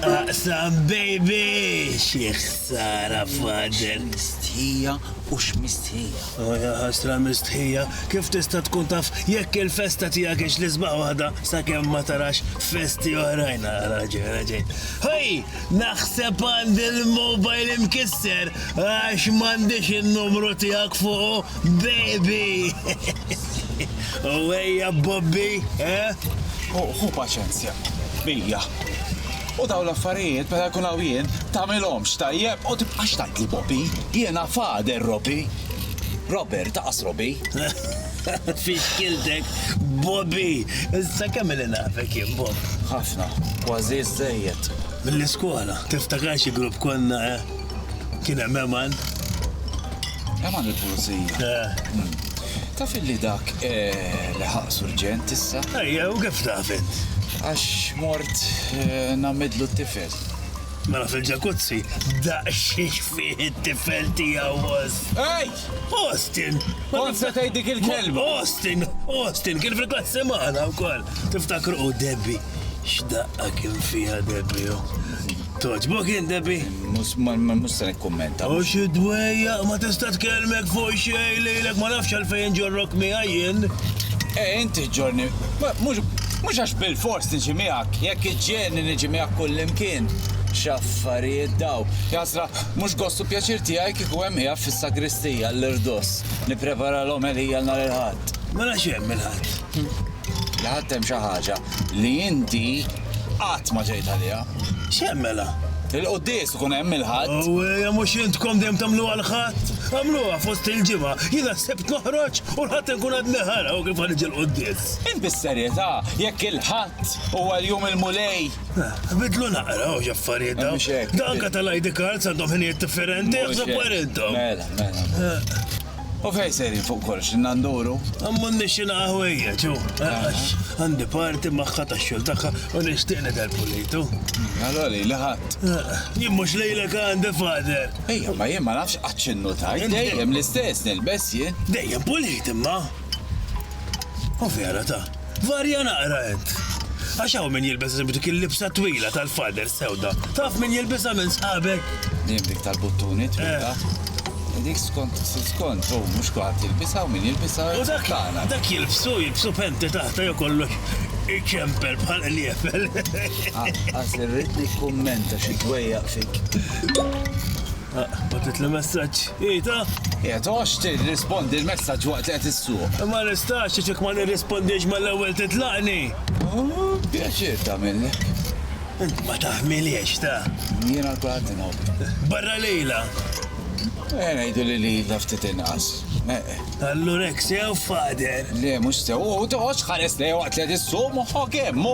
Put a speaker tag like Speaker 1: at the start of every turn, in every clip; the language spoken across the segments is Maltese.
Speaker 1: Aqsam baby, xieħsara fader.
Speaker 2: Mistħija u x'mistħija.
Speaker 1: Ja ħasra mistħija, kif tista' tkun taf jekk il-festa tiegħek ix li sbaħ waħda sakemm ma tarax festi oħrajn raġel. Hej, naħseb għandi l-mobile imkisser għax m'għandix in-numru tiegħek fuq baby. U ejja Bobby,
Speaker 2: Hu paċenzja, bija. U daw l-affarijiet meta jkun hawn jien tagħmilhomx tajjeb u tibqax tgħidli Bobby. Jiena fader Robby. Robert taqas Robby.
Speaker 1: Fiex kiltek, Bobby. Issa kemm li nafek jien Bob.
Speaker 2: Ħafna, kważi żejjed.
Speaker 1: Mill-iskola, tiftakar xi grupp konna, Kien hemm Eman.
Speaker 2: Eman il-pulizija. Taf illi dak li ħaqs urġent issa?
Speaker 1: Ejja, u kif tafet?
Speaker 2: Għax mort namidlu t-tifel.
Speaker 1: Mela fil-ġakuzzi, daqxiex fih it-tifel tiegħu Austin.
Speaker 2: Ej!
Speaker 1: Austin!
Speaker 2: Kont se tgħid dik il-kelma.
Speaker 1: Austin, kien fil-klassi magħna wkoll. Tiftakru u Debbie. X'daqqa kien fiha Debbie. Toġbok kien Debbie?
Speaker 2: Mus se nikkummenta.
Speaker 1: U xi dwejja ma tista' tkellmek fuq xejn lilek ma nafx għalfejn ġorrok miegħi jien.
Speaker 2: Inti ġorni, mhux għax bil-fors niġi miegħek, jekk iġġielni niġi miegħek kullimkien. X'affarijiet daw. Jasra, mhux gostu pjaċir tiegħi kieku hemm hija fis-sagristija l-irdos. Nippreparalhom elija nhar il-ħadd.
Speaker 1: Mela x'hemm il-ħadd?
Speaker 2: Il-ħadd hemm xi ħaġa li inti qatt ma ġejt għaliha.
Speaker 1: X'hemm mela?
Speaker 2: Il-quddies ikun hemm il-ħadd.
Speaker 1: Ja mhux intkom dejjem tagħmluha l-ħadd. Għamluha fost il-ġimgħa, jiena sebt noħroġ u l-ħadd inkun għad neħara u kif ħaniġi l-quddies.
Speaker 2: Int bis-serjetà, jekk il-ħadd huwa l-jum il-mulej.
Speaker 1: Bidlu naqra u ġaffariet daw.
Speaker 2: Mhux hekk.
Speaker 1: Da anke tal-ID cards għandhom ħinijiet differenti, jaħseb wara intom.
Speaker 2: Mela. U fejn sejrin fuq kollox innanduru?
Speaker 1: Ammunni xina ħwejja, ċu. Għandi parti maħħa tax-xogħol tagħha u nixtieq dal-pulitu.
Speaker 2: Allora li ħadd.
Speaker 1: Jien mhux lejlek għandi fader.
Speaker 2: Ejja, ma jien ma nafx qatt x'innu tajt, dejjem l-istess nilbes jien.
Speaker 1: Dejjem pulit imma. U vera ta' varja naqra int. Għax hawn min jilbes dik il-libsa twila tal-fader sewda. Taf min jilbesha minn sħabek.
Speaker 2: Jien dik tal-buttuni twila. Dik skont, u mhux kwaħt jilbisha u min jilbisha.
Speaker 1: U dak jilbsu penti taħta jew kollox iċemper bħal l-jefel.
Speaker 2: Għas irrid kummenta xi dwejjaq fik.
Speaker 1: Batit l-messaġġ. Ita?
Speaker 2: Tox tirrispondi l-messaġġ waqt li qed issuq.
Speaker 1: Ma nistax ċek ma nirrispondix mal-ewwel titlaqni.
Speaker 2: Pjaċir tagħmellek.
Speaker 1: Int ma taħmiliex ta'.
Speaker 2: Jiena l-kulħadd inħobb.
Speaker 1: Barra lejla.
Speaker 2: Ngħidu li ftit inqas.
Speaker 1: Allurexia u fader.
Speaker 2: Le, mhux sew, u toħodx ħares lej waqt li qed issuq moħħok hemm.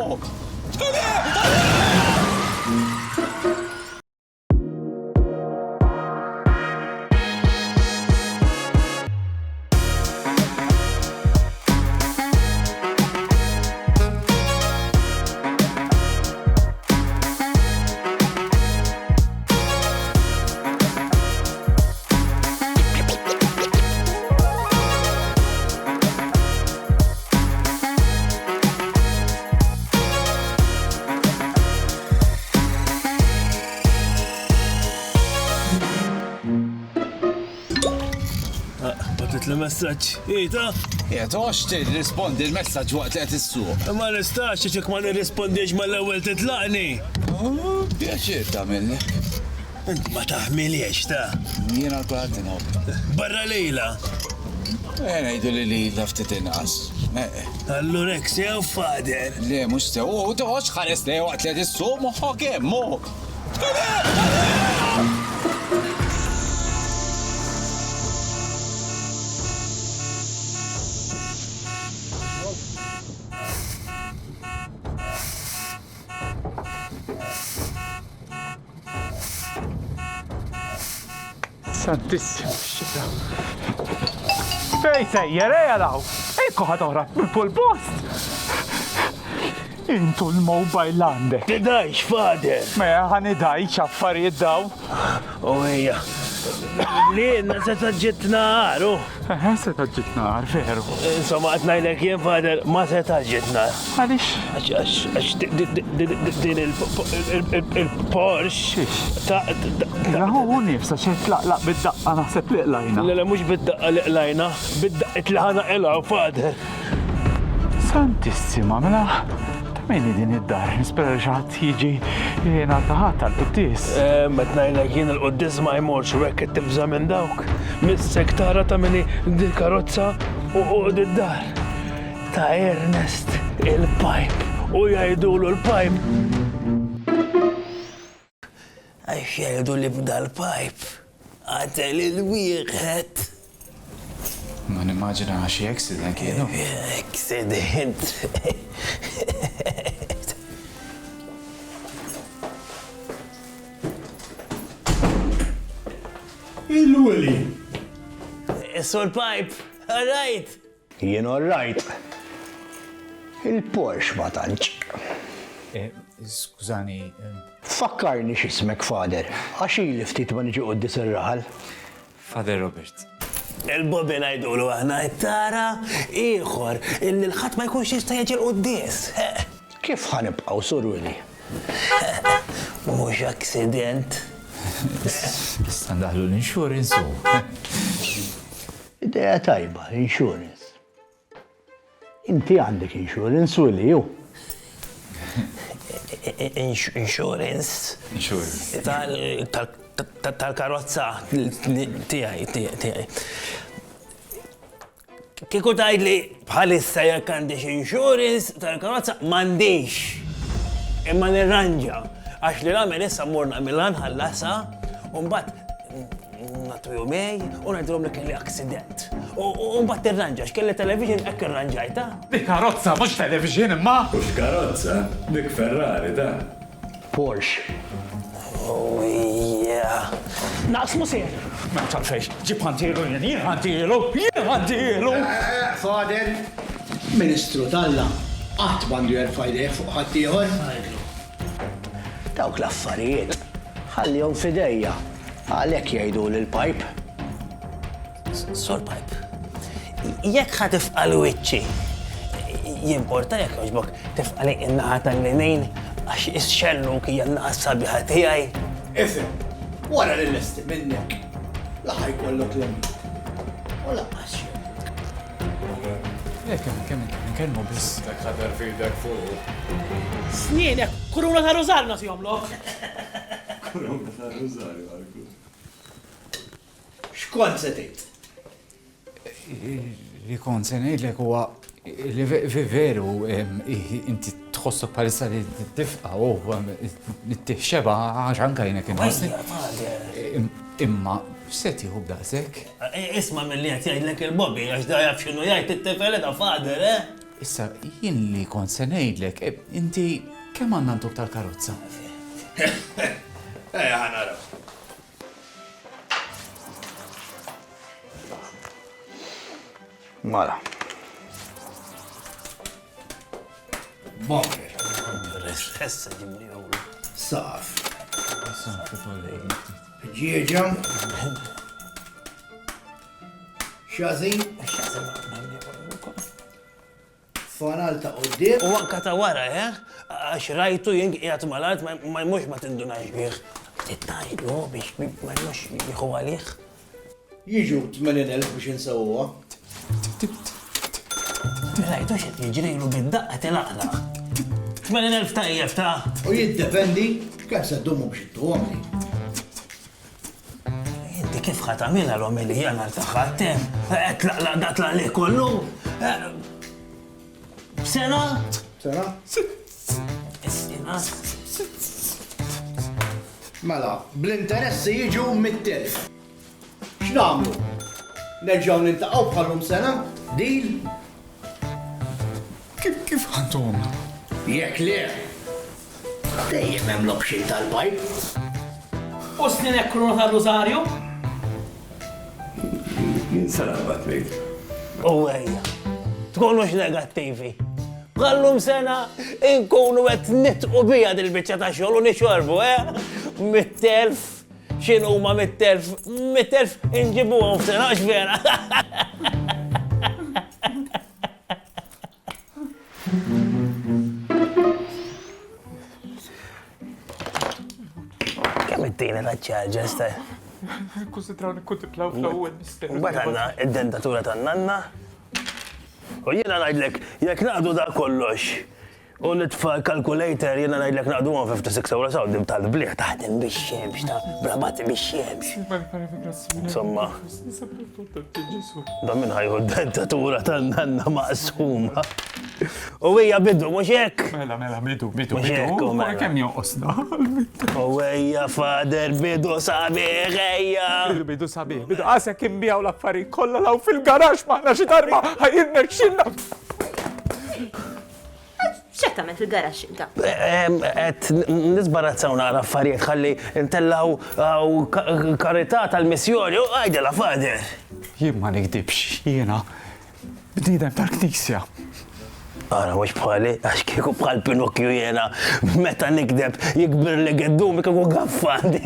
Speaker 1: Batit l-messaġġ. Ita?
Speaker 2: Tox tirrispondi l-messaġġ waqt li qed issuq.
Speaker 1: Ma nistax ċek ma nirrispondix mal-ewwel titlaqni.
Speaker 2: Pjaċir tagħmellek.
Speaker 1: Int ma taħmiliex ta'.
Speaker 2: Jiena l-kulħadd inħobb.
Speaker 1: Barra lejla.
Speaker 2: Ngħidu li ftit inqas.
Speaker 1: Allurexia u fader.
Speaker 2: Le, mhux sew, u toħodx ħares lej waqt li qed issuq moħħok hemm.
Speaker 3: Santissimo xita. Fej sejjer, daw. Ekku ħadoħra bil-pull post. Intu l-mobile għandek.
Speaker 1: Tidajx, fader.
Speaker 3: Mea ħanidajx affarijiet daw.
Speaker 1: U ejja, Li jenna se taġġit nar,
Speaker 3: Se taġġit nar, veru.
Speaker 1: Insomma, għatnajlek jien fader ma se taġġit nar.
Speaker 3: Għalix?
Speaker 1: Għax din il-Porsche
Speaker 3: Raħu nifsa xe tlaqlaq bid-daqqa naħseb li qlajna.
Speaker 1: La mux bid-daqqa li qlajna, bid-daqqit li ħana qilgħu fader.
Speaker 3: Santissima, mela. Ta' minni din id-dar, nispera li xaħat jiġi jena taħat tal-Quddis.
Speaker 1: Matnajlek jien il-Quddis ma jmorx u hekk tibża minn dawk. Mis-sektara ta' minni dil-karozza u d-dar. Ta' Ernest il-pipe u jgħidulu l-pipe. Għax jgħidu li bda l-pipe. Għatel il-wieħed.
Speaker 2: Ma nimmaġina xi accident kienu.
Speaker 1: Accident.
Speaker 4: Il-Willy.
Speaker 1: Issu l-pipe, all right.
Speaker 4: Jien all right. Il-Porsche ma tantx.
Speaker 2: Skużani,
Speaker 4: Fakkarni x'ismek fader, għax ili ftit ma niġi quddis ir-raħal.
Speaker 2: Father Robert.
Speaker 1: Il-Bobby ngħidulu aħna tara ieħor illi l-ħadd ma jkunx jista' jiġi l-qudies.
Speaker 4: Kif ħanibqgħu Sur Willy?
Speaker 1: Mhux accident.
Speaker 2: Issa ndaħlu l-insurance u.
Speaker 4: Idea tajba, insurance. Inti għandek insurance Willy ju.
Speaker 1: Insurance. Tal-karozza tiegħi. Kieku tgħidli bħalissa jekk għandix insurance tal-karozza m'għandix. Imma nirranġa għax li nagħmel issa mmur nagħmilha nħallasha u mbagħad nagħtu jumej u ngħidulhom li kelli accident. U mbagħad tirranġa x'kelli television hekk irranġajta.
Speaker 3: Dik karozza mhux television imma.
Speaker 5: Mux karozza, dik Ferrari da.
Speaker 4: Porsche.
Speaker 1: Oh, yeah.
Speaker 3: Naqsmu sir. Ma tal-fejx, ġib ħantilu jien ħantilu.
Speaker 4: Fader, Ministru Talla, qatt m'għandu jerfa' jdejh fuq ħadd ieħor. Dawk l-affarijiet, ħallihom f'idejja, għalhekk jgħiduli l-pipe.
Speaker 1: Sur pipe. Jekk ħa tifqal wiċċi, jimporta jekk għoġbok tifqali in-naħa tal-linejn għax is-xellu kija n-naħa sabiħa tiegħi.
Speaker 4: Ifhem, wara li lesti minnek, laħa jkollok l-emit. U laqqas
Speaker 2: Kemm nkellmu biss.
Speaker 5: Dak ħadar fidek fuq.
Speaker 6: Snien, kuruna ta' Rosalna si jomlok.
Speaker 5: Kuruna ta' Rosario għalku.
Speaker 4: X'kont se tgħid?
Speaker 2: Li kont se ngħidlek huwa li veru inti tħossok bħalissa li tifqa u nittieħxeba għax anke jnek inħossni. Imma x'se tieħu b'daqshekk?
Speaker 1: Isma' milli qed jgħidlek il-Bobby għax da jaf x'inhu jgħid it-tifel ta' fader,
Speaker 2: Issa jien li kont se ngħidlek, inti kemm għandna ntuk tal-karozza?
Speaker 4: Ħanaraw. Mala. Bunker.
Speaker 1: Issa ġibni għulu.
Speaker 4: Saf. Ġieġa. Xazin. Fanal ta' qoddim.
Speaker 1: U anka ta' wara, għax rajtu jinqiegħed mal-art ma mhux ma tindunax bih. Tittajlu biex ma jmux jieħu għalih.
Speaker 4: Jiġu 80,000 biex insawuha.
Speaker 1: Rajtu xed jiġrilu bid-daqqa tilaqla. 80,000 tajjeb ta'
Speaker 4: U jiddependi kemm se ddumu biex ittuhom li.
Speaker 1: Inti kif ħatamilha l-omelija nhar ta' ħaddem? Tlaqlaq da tlaq lih kollu? B'sena?
Speaker 4: Sena?
Speaker 1: Is-sena?
Speaker 4: Mela, bl-interessi jiġu 100,000. X'nagħmlu? Nerġgħu nintaqgħu bħalhom sena? Deal?
Speaker 2: Kif ħantuhom?
Speaker 4: Jekk le. Dejjem hemm l-option tal-pipe.
Speaker 6: U snien kuruna ta' Rosario.
Speaker 5: Jinsalabat mejt.
Speaker 1: U għajja, tkunux negattivi. Bħallum sena inkunu qed nitqu bija dil-biċċa ta' xogħol u nixorbu, 100,000 xinu ma mit-telf inġibuhom f'sena vera. Kemm it-tieni taċ-ċarġa staj?
Speaker 3: Konsidraw nikkontemplaw fl-ewwel mister.
Speaker 1: Mbagħad għandna id-dentatura tan-nanna. U jiena ngħidlek jekk naqdu da kollox u nitfa' calculator jiena ngħidlek naqdu 156 euro saw dim tal-bliħ taħdem bix-xemx ta' brabati bix-xemx. Insomma. Da minn ħajħu d-dentatura tan-nanna maqsuma. U hija bidu mhux hekk?
Speaker 3: Mela, bidu.
Speaker 1: Mhux hekk u mela.
Speaker 3: Kemm jonqosna?
Speaker 1: U hija fader bidu sabiħ ejja.
Speaker 3: Bidu sabiħ, bidu għasek imbijaw l-affarijiet kollha law fil-garax maħna xi darba ħajirna xinna.
Speaker 7: X'qed tagħmel fil-garax inta?
Speaker 1: Qed nisbarazzaw nara affarijiet ħalli ntellaw karità tal-missjoni u għajdela fader.
Speaker 3: Jien ma nikdibx, jiena bniedem tal-Knisja.
Speaker 1: Ara, mux bħali, għax kieku bħal Pinocchio jena, meta nikdeb jikbir li għeddum, kieku għaffandi.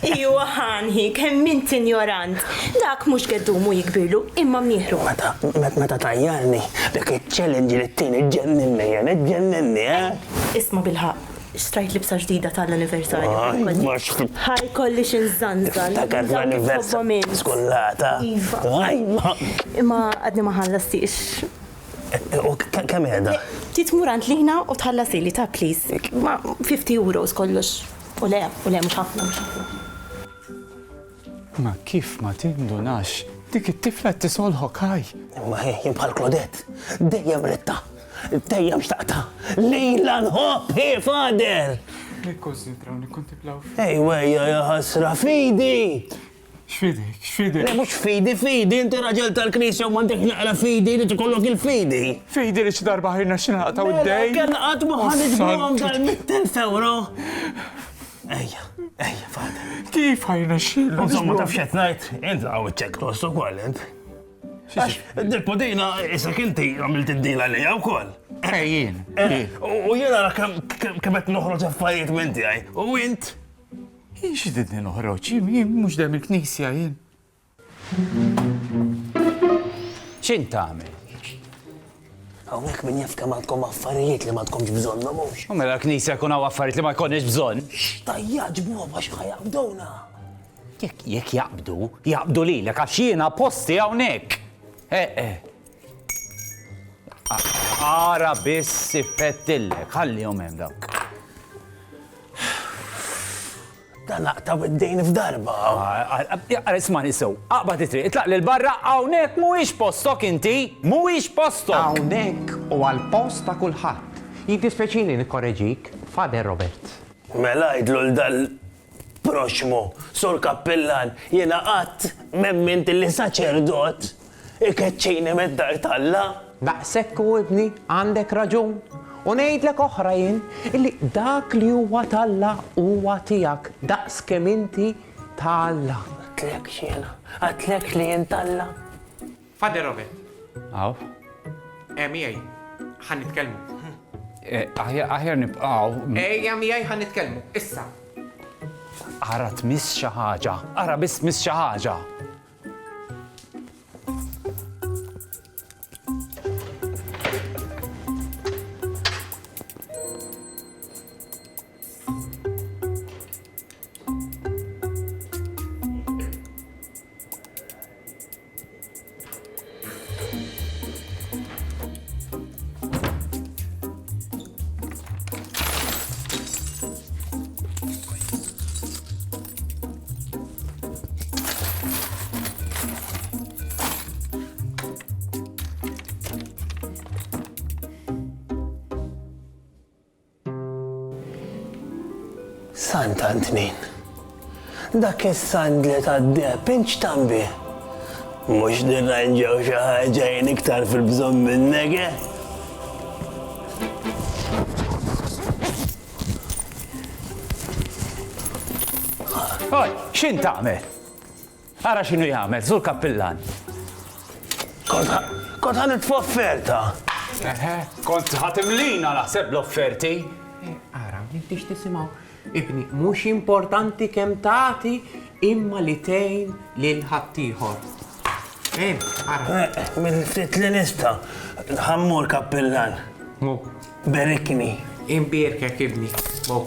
Speaker 7: Iju ħanħi, kemm int ignorant. Dak mhux għeddumu jikbirlu, imma mnieħru.
Speaker 1: Meta tajjarni, dak il-challenge li t-tini ġenninni, jena ġenninni,
Speaker 7: Isma bilħaq, xtrajt libsa ġdida tal-anniversarju. Ħaj kolli xinżanżal.
Speaker 1: Dakar l-anniversarju, skullata.
Speaker 7: Imma għadni ma ħallastix.
Speaker 1: U kemm jeda?
Speaker 7: Titmurant liħna u tħallasili ta' please. Ma 50 euros kollox. U le, mux ħafna.
Speaker 3: Ma kif ma tindunax? Dik it-tifla t-tisolħok ħaj.
Speaker 1: Ma jien bħal Claudette, dejjem ritta, dejjem xtaqta. Lila nħobb, fader!
Speaker 3: Nikkontemplaw.
Speaker 1: Ejwejja, ħasra fidi!
Speaker 3: X'fidi?
Speaker 1: Le mux fidi, inti raġel tal-Knisja u mandek naqra fidi li tkollok il-fidi.
Speaker 3: Fidi li xi darba ħirna xinaqta u d-dej.
Speaker 1: Kien għatmu ħanġbuhom dal-100,000 euro. Ejja, fader.
Speaker 3: Kif ħajna xilna?
Speaker 1: Insomma, taf xet najt, int għaw ċek tostu kwalent. Dil-podina, isek inti għamilt id-dila li għaw kol.
Speaker 3: Jien.
Speaker 1: U jena kemet noħroġ affarijiet minn tiegħi. U int?
Speaker 3: Jien xididni noħroġ, jien mhux dem il-Knisja jien.
Speaker 2: X'in tagħmel?
Speaker 1: Hawnhekk min jaf kemm għandkom affarijiet li ma tkomx bżonna mhux.
Speaker 2: U mela l-Knisja jkun hawn affarijiet li ma jkollniex bżonn.
Speaker 1: Tajja ġbuhom għax ħajabdowna.
Speaker 2: Jekk jaqbdu lilek għax jiena posti hawnhekk. Ara biss ifettillek, ħallihom hemm dawk.
Speaker 1: Dan naqtaw id-dejn f'darba.
Speaker 2: Isma' nisew, aqbad it-triq, itlaq lil barra hawnhekk mhuwiex postok inti, mhuwiex postok.
Speaker 8: Hawnhekk u għall-post ta' kulħadd. Jiddispjaċini nikkorreġik, Fader Robert.
Speaker 1: Mela jidlu l-dal-proxmu, sur kappellan, jiena qatt memment li saċerdot ikeċċini mid-dar talla.
Speaker 8: Daqshekk u ibni għandek raġun. U ngħidlek oħra jien illi dak li huwa talla huwa tiegħek daqs kemm inti talla.
Speaker 1: Għatlek xiena, għatlek li jien talla.
Speaker 8: Fader Robert.
Speaker 2: Aw.
Speaker 8: Miegħi, ħan nitkellmu.
Speaker 2: Aħjar nibqgħu.
Speaker 8: Ejja miegħi ħan nitkellmu, issa.
Speaker 2: Ara tmiss xi ħaġa, ara biss miss xi ħaġa.
Speaker 1: Sant Antnin, dak is-sand li tad-deb inċ tambi. Mhux nirranġaw xi ħaġa jien iktar fil-bżonn minnek.
Speaker 2: Oj, x'in tagħmel? Ara x'inhu jagħmel, sur kappillan.
Speaker 1: Kont ħanitfu offerta.
Speaker 2: Kont ħatimlina naħseb l-offerti.
Speaker 8: Ara, m'intix tisimgħu Ibni, mhux importanti kemm tagħti imma li tgħin lil ħaddieħor. Ara.
Speaker 1: Mill-ftit li nista, ħammur kappellan.
Speaker 8: Mu.
Speaker 1: Berikni.
Speaker 8: Imbierkek ibni. Mu.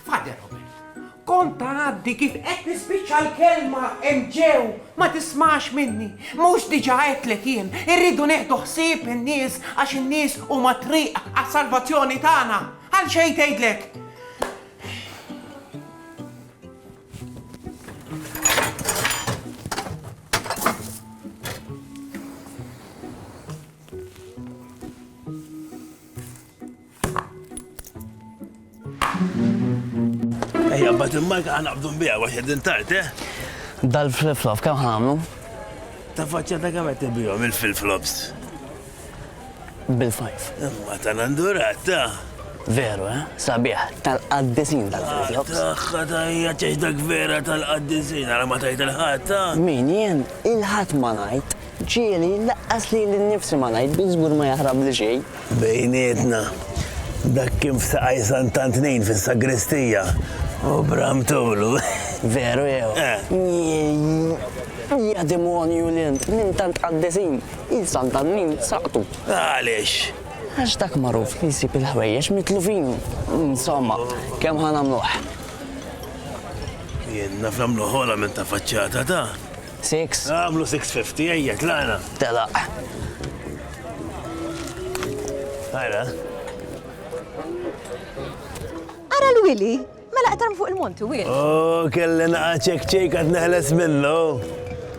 Speaker 8: Fader Robert, kont għaddi kif qed nispiċċa l-kelma ġew, ma tismax minni. Mhux diġà għedlek jien, irridu neħdu ħsieb in-nies għax in-nies huma triq għas-salvazzjoni tagħna. Għal xejn tgħidlek.
Speaker 1: Ejja, bat il-marka ħanaqbdu bija, għax jedin tart,
Speaker 9: Dal-flip-flop, kam ħamlu?
Speaker 1: Ta' faċċata kemm qed tibihom il-flip-flops.
Speaker 9: Bil-5.
Speaker 1: Imma tal-andurat, ta'
Speaker 9: Veru, sabiħ, tal-qaddisin dal-flip-flops.
Speaker 1: Taħħa tajja ċeċdak vera tal-qaddisin, għala ma tajt il-ħat, ta'
Speaker 9: Min jien, il-ħat ma najt, ġieli laqqas li l-nifsi ma najt, bizgur ma jahrab li xej.
Speaker 1: Bejnietna, dak kim f'saqaj santant nejn fis-sagristija. U bramtulu.
Speaker 9: Veru jew. Ja demonju l-int, min tant qaddisin, il-santannin saqtu.
Speaker 1: Għalix.
Speaker 9: Għax dak maruf jisib il-ħwejjex mitlufin. Insomma, kem ħanamluħ?
Speaker 1: Jien naf namlu ħola minn ta' faċċata, ta'
Speaker 9: 6.
Speaker 1: Għamlu 650, ejja, tlana.
Speaker 9: Telaq.
Speaker 1: Għajra.
Speaker 10: Ara l-Willy, mela qtarm fuq il-monti, Will.
Speaker 1: Oh, kelli naqa ċek għad neħles minnu.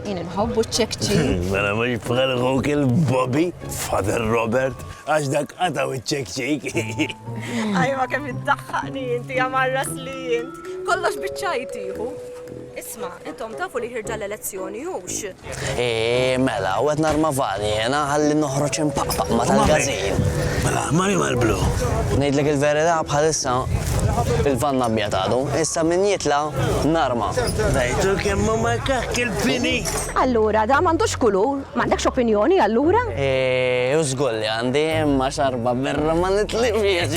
Speaker 10: Jien nħobbu ċekċi.
Speaker 1: Mela mux bħal il-Bobby, Father Robert, għax dak qataw iċ-ċek.
Speaker 10: Ajma kemm iddaħħaqni inti għamarras li jint. Kollox biċċajtiħu. Isma, intom tafu li ħirġa l-elezzjoni hux.
Speaker 9: Mela, u għet narma vali, jena għalli noħroċ impaqpaq ma tal-gazin.
Speaker 1: Mela, mari mal-blu.
Speaker 9: Nejdlek il-verida bħalissa il-vanna bjatadu, issa min jitla narma.
Speaker 1: Dajtu kemmu ma kaħk il-pini.
Speaker 10: Allura, da m'għandux kulur, m'għandekx opinjoni allura?
Speaker 9: Użgulli għandi, imma xarba berra ma nitlifiex.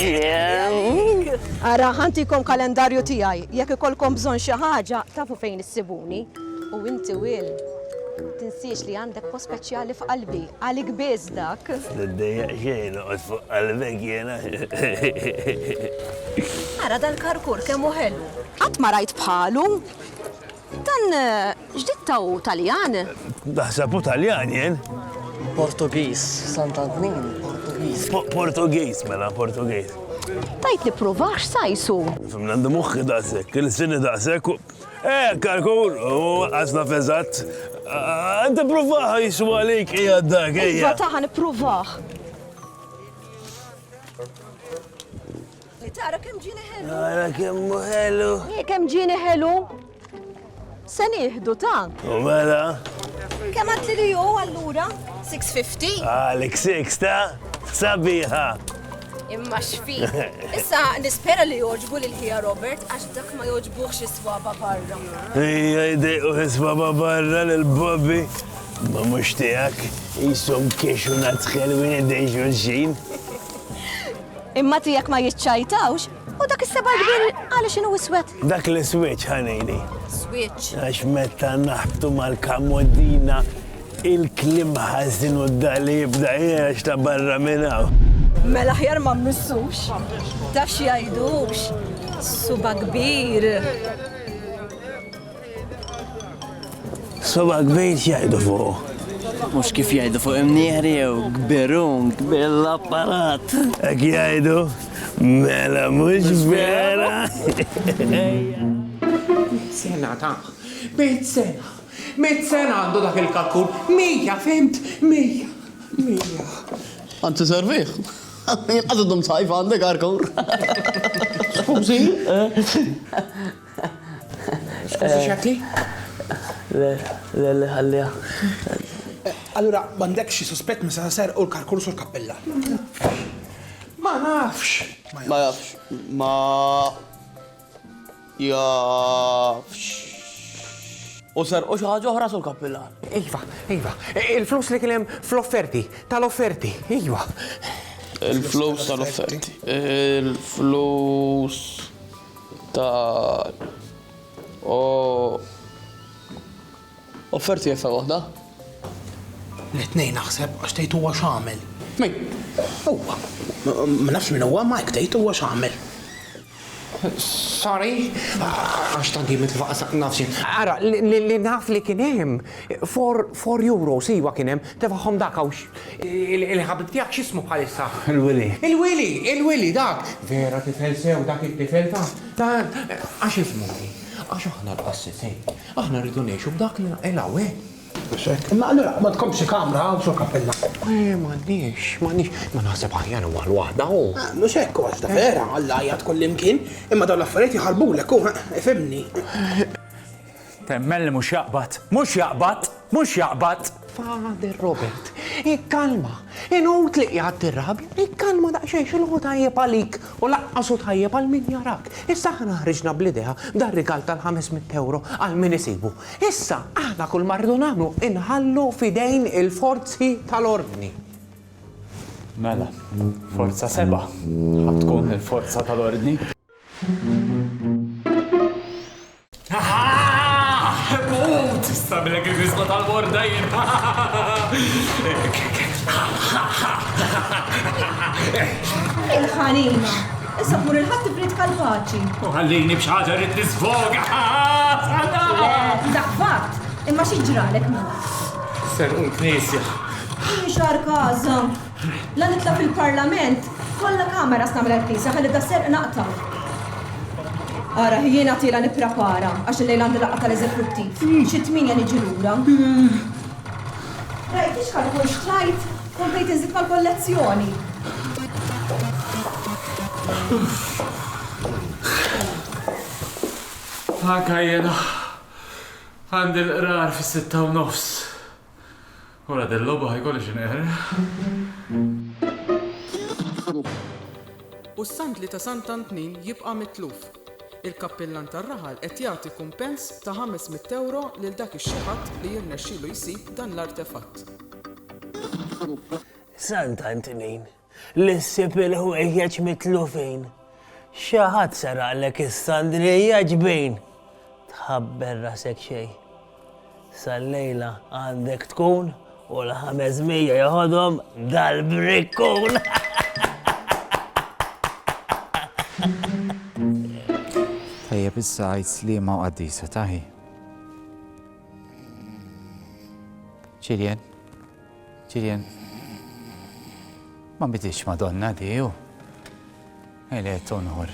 Speaker 10: Ara, ħantikom kalendarju tiegħi, jekk ikolkom bżonn xi ħaġa, tafu fejn issibuni. U inti Will, tinsiex li għandek post speċjali f'qalbi, għalik biss dak.
Speaker 1: L-dejja xejn, uqt fuq qalbek jena.
Speaker 10: Ara dal-karkur kemm hu ħellu. Qatt ma rajt bħalu. Dan ġdittaw Taljan.
Speaker 1: Daħsabu Taljan jen?
Speaker 9: Portugiż, Sant'Antonin, Portugiż.
Speaker 1: Portugiż, mela, Portugiż.
Speaker 10: Tajt li provax sajsu.
Speaker 1: Fimna għandu muħħi daqsek, il-sini daqsek. Karkur, għasna fezzat. Għanta provaħ jiswa għalik, dak,
Speaker 10: Iva taħan provaħ. Li tara kem ġini ħelu.
Speaker 1: Għara kemmu ħelu.
Speaker 10: Kem ġini ħelu. Se nieħdu ta'
Speaker 1: U mela?
Speaker 10: Kem għat li ju allura? 650?
Speaker 1: Għalik 6 ta' sabiħa.
Speaker 10: Imma xfi. Issa nispera li joġbu l-ħija Robert, għax dak ma joġbuħx iswaba barra.
Speaker 1: Ija jdejqu iswaba barra l-Bobby. Ma mux tijak, jisom kiexu natħel win id-dej xulxin.
Speaker 10: Imma tijak ma jitċajtawx, u dak is-seba kbir għalli xinu iswed.
Speaker 1: Dak l-switch ħanejni.
Speaker 10: Switch.
Speaker 1: Għax metta naħbtu mal-kamodina il-klim ħazin u d-dali jibda jgħax ta' barra minnaw.
Speaker 10: Mela ħjar ma missux. Taf xi jgħidux. Suba kbir.
Speaker 1: Suba kbir x'jgħidu fuq.
Speaker 9: Mux kif jgħidu fuq imnieħri jew kbirun, kbir l-apparat.
Speaker 1: Ek jgħidu, mela mux vera.
Speaker 8: Sena ta' 100 sena. 100 sena għandu dak il-kalkul. 100, fimt? 100.
Speaker 11: Għanti serviħ? Għaddu sajf għandek għarkur.
Speaker 8: Skużi? Skużi xakli?
Speaker 9: Le, ħallija.
Speaker 4: Allura, mandek xi sospett mi sa ser u l-karkur sur kappella.
Speaker 8: Ma nafx.
Speaker 11: Ma jafx. Ma jafx. U ser u xaħġa oħra sul kappella.
Speaker 8: Iva. Il-flus li kienem fl-offerti, tal-offerti, iva.
Speaker 11: Il-flus tal-offerti. Il-flus tal... Offerti jeffa waħda?
Speaker 8: L-tnejn naħseb għax tgħid huwa x'għamel. Min? Huwa. Ma nafx min huwa Mike tgħid huwa x'għamel. Sorry, għax ta' gimet l-faqqa nafxi. Ara, li naf li kien hemm 4 euros iwa kien hemm tefaħom dak għawx il-ħabib tiegħek x'ismu bħalissa? Il-Willy dak. Vera tifel sew dak it-tifel ta' għax ismu għax aħna l-qassisej. Aħna rridu ngħixu b'dak li naqilgħu Imma allura ma tkomx kamra u xo kappella. M'għandniex, ma naħseb ħajjan huwa l-waħda hu. Mhux hekk għax ta' vera, Alla jgħid kullimkien, imma dawn l-affarijiet jħarbulek hu, ifhimni.
Speaker 3: Temmelli mhux jaqbad.
Speaker 8: Father Robert, ikkalma, inut li qiegħed tirrabja, ikkalma daqsxejn xilħu tajjeb għalik u laqqasu tajjeb għal min jarak. Issa aħna ħriġna bl-idea dar rigal tal-500 € għal min isibu. Issa aħna kull ma rridu nagħmlu inħallu fidejn il-forzi tal-ordni.
Speaker 3: Mela, forza 7 ħad tkun il-forza tal-ordni. Tista' bil-ekriżisma tal-bordajn.
Speaker 10: Il-ħanina, issa pur il-ħadd tibrid kalpaċi.
Speaker 3: Ħallini b'xi rid nisfoga.
Speaker 10: Dak fatt, imma xi ġralek ma.
Speaker 3: Ser un knisja.
Speaker 10: Xar kaza. La nitla fil-parlament, kollha kamera snamel l-knisja ħalli da ser naqta'. Ara, jiena tila nipprepara, għax il-lejl għandi laqqa tal-eżekuttiv. Xi 8 niġi lura. Rajt ix kalkol xtrajt, komplejt inżid mal-kollezzjoni.
Speaker 3: Anka jena, għandi l-qrar fis-6:30. Ura del-loba ħajkolli xinqer.
Speaker 12: U s-sandli ta' Sant'Antnin jibqa' mitluf. Il-kappellan tar-raħal qed jagħti kumpens ta' 500 € lil dak ix-xi ħadd li jirnexxielu jsib dan l-artefatt.
Speaker 1: Sant'Antnin, l-issib il-ħwejjeġ mitlufin. Xi ħadd saraqlek is-sandri ġbejn. Tħabber rasek xejn. Sal-lejla għandek tkun u l-500 joħodhom dal-brikkun.
Speaker 3: Tajjeb issa għajt Slima u Qaddisa taħi. Ċiljen. Ma bidix Madonna di u. Ele tonħor.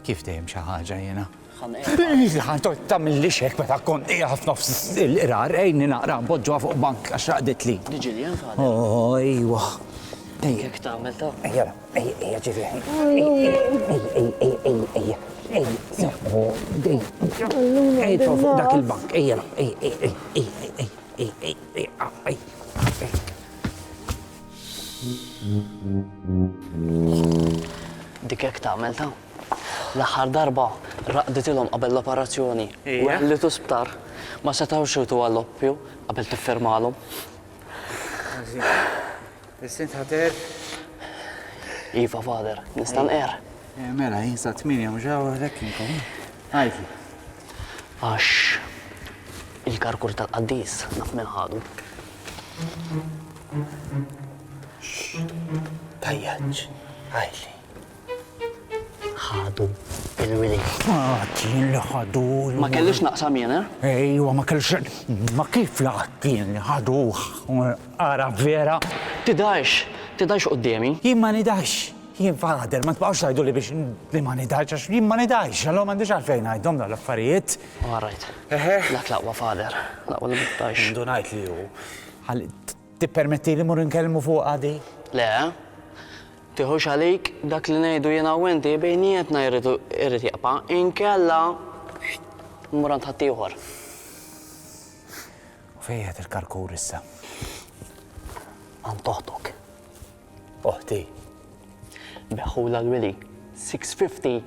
Speaker 3: Kif dejjem xi ħaġa jiena. Ħantot tagħmel xek meta kont qiegħed f'nofs il-qrar ejni naqra npoġġuha fuq bank għax raqdet li.
Speaker 9: Ġiljen fader.
Speaker 3: Ejwa.
Speaker 9: Kif tagħmel ta'?
Speaker 3: Ejja ġiljen. Ej, fuq dak il-bank, ej.
Speaker 9: Dik hekk tagħmel ta'? L-aħħar darba raqditilhom qabel l-operazzjoni u ħallitu sptar ma setgħux jgħidu għall-oppju qabel tiffirmalhom.
Speaker 3: Is-sint ħader?
Speaker 9: Iva fader, nista' nqer.
Speaker 3: Mela, jinsa 8 mhux hawnhekk inkom. Għajtli.
Speaker 9: Għax il-karkur tal-qaddis naf minn ħadu.
Speaker 1: Tajjaġ, għajli.
Speaker 9: ħadu il-Willy.
Speaker 3: Kien li ħadu.
Speaker 9: Ma kellix naqsam jien,
Speaker 3: Ejwa, ma kellix. Ma kif laqt kien li ħadu. Ara vera.
Speaker 9: Tidajx qudiemi.
Speaker 3: Jien ma nidax. Jien fader, ma tbaqgħux tgħidu li biex li ma nidax, għax jien ma nidax, allura m'għandix għalfejn ngħidhom dawn l-affarijiet.
Speaker 9: Alright. Dak laqwa fader, laqwa li ma tidax.
Speaker 3: Ndu ngħid li hu. Tippermetti li mur nkellmu fuq għadi?
Speaker 9: Le, tieħux għalik dak li ngħidu jiena u inti bejnietna jrid jaqpa' inkella mmur għand ħadd ieħor.
Speaker 3: U fejn qed il-karkur issa?
Speaker 9: Għand toħtok.
Speaker 3: Oħti.
Speaker 9: Beħħula l-Willy 650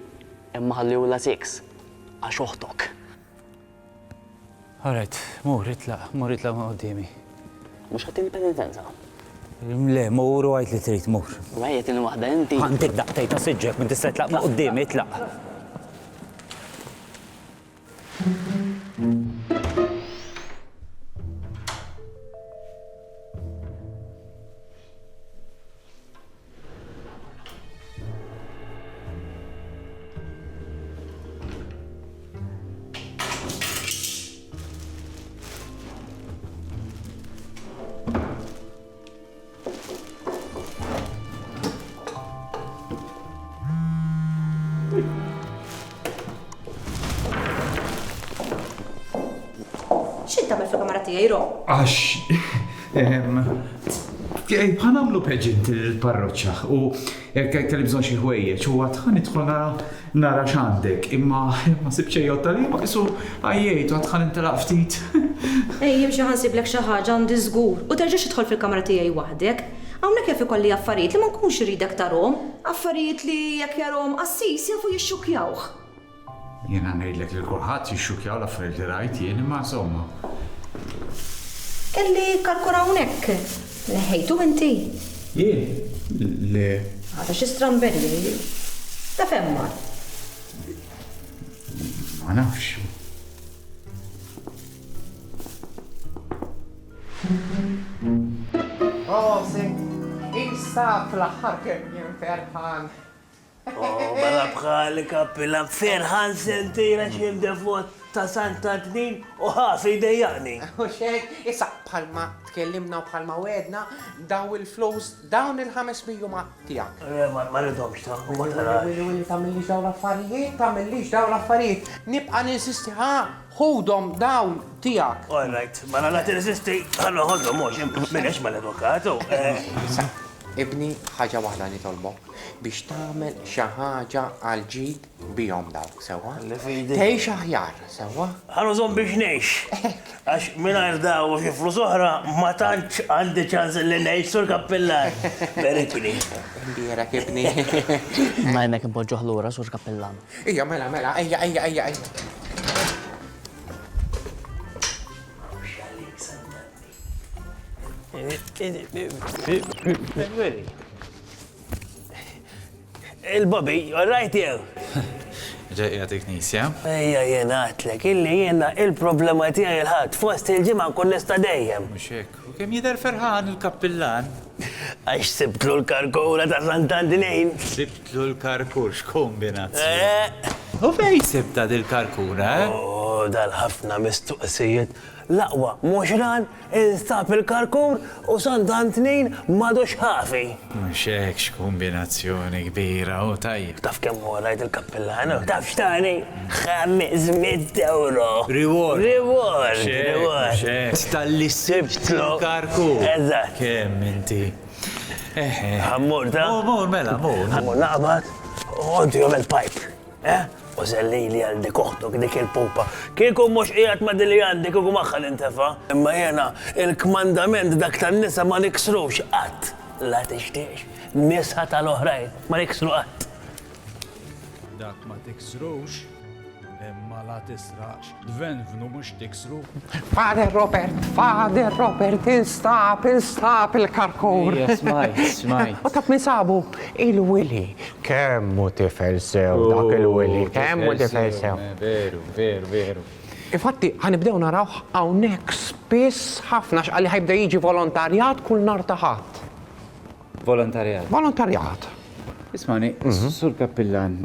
Speaker 9: imma ħalliwla 6 għax oħtok.
Speaker 3: Alright, mur itlaq ma' qudiemi.
Speaker 9: Mhux ħaddini penitenza.
Speaker 3: Le, mur u għajt li trid mur.
Speaker 9: Mejja tini waħda inti.
Speaker 3: Għandik daqtejta siġġek, minn tista' tlaq ma' qoddimi tlaq.
Speaker 10: X'intamel fil-kamra tiegħi ro?
Speaker 2: Ħanamlu peġint il-parroċċa u kelli bżonn xi ħwejjeġ u għadħan nidħol nara x'għandek imma ma sibx xejn tal ma qisu għajjejt u għadħan intelaq ftit.
Speaker 10: Ejjem xi ħansiblek xi ħaġa għandi żgur u terġa' tidħol fil-kamra tiegħi waħdek. Hawnhekk kif ikolli affarijiet li ma nkunx iridek tarhom, affarijiet li jekk jarhom assis jafu jixxukjawh.
Speaker 2: Jiena ngħidlek li kulħadd jixxukjaw l-affarijiet li rajt jien imma insomma.
Speaker 10: Kelli karkura hawnhekk. Leħejtu inti?
Speaker 2: Jien? Le.
Speaker 10: Għada xi stramberji. Ta' femma.
Speaker 2: Ma nafx.
Speaker 8: Rosi, issa fl-aħħar kemm jien ferħan.
Speaker 1: Bala bħali kappillan ferħan sentira xim devot ta' Santa Tnin u ħafi dejjani.
Speaker 8: U xejn, issa bħalma tkellimna u bħalma wedna daw il-flows dawn il-500 tiegħek.
Speaker 1: Ma rridhomx ta' u ma
Speaker 8: Willi tagħmellix dawn l-affarijiet, tagħmellix dawn l-affarijiet. Nibqa' ninsisti ħudhom dawn tiegħek.
Speaker 1: All right, ma la tinsisti ħallu ħodhom mhux minix mal-avukatu.
Speaker 8: Ibni ħaġa waħda nitolbok biex tagħmel xi ħaġa għal ġid bihom dawk sewwa. Tgħix aħjar sewwa.
Speaker 1: Ħanużhom biex ngħix. Għax mingħajr daw xi flus oħra ma tantx għandi ċans li ngħix sur kappillan. Berikni.
Speaker 8: Mbierek ibni.
Speaker 9: Ma jmek impoġġuh lura sur kappillan.
Speaker 8: Ija mela, ejja.
Speaker 1: Il-Bobby, all right jew?
Speaker 2: Ġejja teknisja.
Speaker 1: Ejja jena għatlek, illi jena il-problema tiegħi il-ħadd fost il-ġimgħa nkun nista' dejjem.
Speaker 2: Mhux hekk. U kemm jidher ferħan il-kappillan?
Speaker 1: Għax sibtlu l-karkura ta' Sant'Antinejn.
Speaker 2: Sibtlu l-karkur x'kombinazzjoni. U fejn sibta dil-karkura?
Speaker 1: Oh, dal-ħafna mistoqsijiet. Laqwa, mhux ran instab il-karkur u Sant'Antinejn m'għadux ħafi.
Speaker 2: Mhux hekk x'kombinazzjoni kbira u tajjeb.
Speaker 1: Taf kemm huwa rajt il-kappillan? Taf x'tani? 500 euro.
Speaker 2: Reward.
Speaker 1: Reward.
Speaker 2: Tal-li sibtlu l-karkur.
Speaker 1: Eżatt.
Speaker 2: Kemm inti.
Speaker 1: Ħammur ta'?
Speaker 2: Mur mela, mur.
Speaker 1: Ħammur naqbad, għoddu jom il-pipe. U zellili għal dik uħtuk dik il-pupa. Kieku mux qiegħed ma dili għandi kieku maħħal intefa. Imma jena il-kmandament dak tan-nisa ma niksrux qatt. La tixtiex. Nisa tal-oħrajn ma niksru qatt.
Speaker 3: Dak ma tiksrux, imma la tisrax. Dvenvnu mhux tiksru.
Speaker 8: Fader Robert, instab il-karkur.
Speaker 3: Smajt.
Speaker 8: U taf min sabu il-Willi. Kemmu tifel sew dak il-Willi, kemmu tifel sew.
Speaker 3: Veru.
Speaker 8: Infatti, ħanibdew naraw hawnhekk spiss ħafna x'qalli ħajbda jiġi volontarjat kull nar ta' ħadd. Volontarjat.
Speaker 3: Ismani, sur kappillan,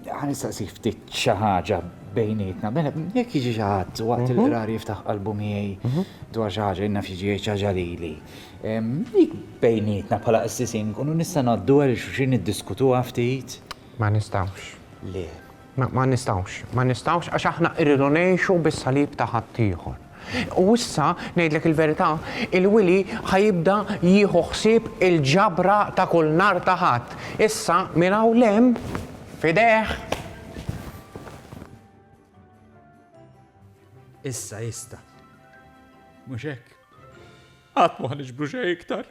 Speaker 3: ħanistaqsik ftit xi ħaġa bejnietna. Mela, jekk jiġi xi ħadd waqt il-qrar jiftaħ qalbu miegħi dwar xi ħaġa inna fiġi xi ħaġa lili. Dik bejnietna bħala qissisin kunu nista' ngħaddu għal xulxin niddiskutuha ftit.
Speaker 8: Ma nistgħux.
Speaker 3: Le.
Speaker 8: Ma nistgħux għax aħna rridu ngħixu bis-salib ta' ħadd ieħor. U issa ngħidlek il-verità, il-Willi ħajibda jieħu ħsieb il-ġabra ta' kull nar ta' ħadd. Issa minn hawn lem fideħ.
Speaker 3: Issa. Mhux hekk. Qatt ma ħaniġbru xejn iktar.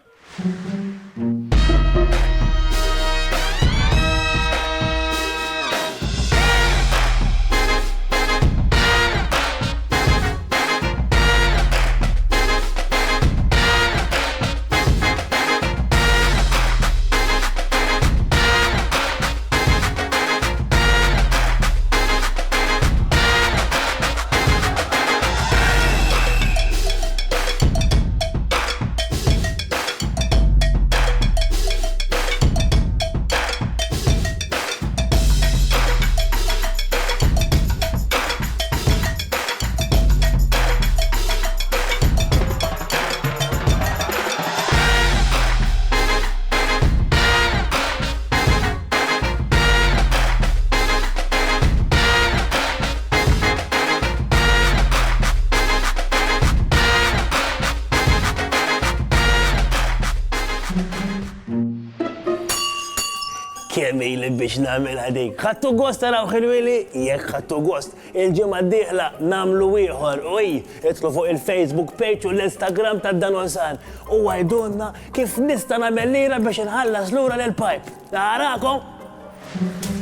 Speaker 1: kemm ili biex nagħmel ħadik. Ħadtu gost taraw ħilwili? Jekk ħadtu gost. Il-ġimgħa d-dieħla nagħmlu ieħor idħlu fuq il-Facebook page u l-Instagram ta' Dan Osan u għajdunna kif nista' nagħmel lira biex inħallas lura lil pipe. Narakom!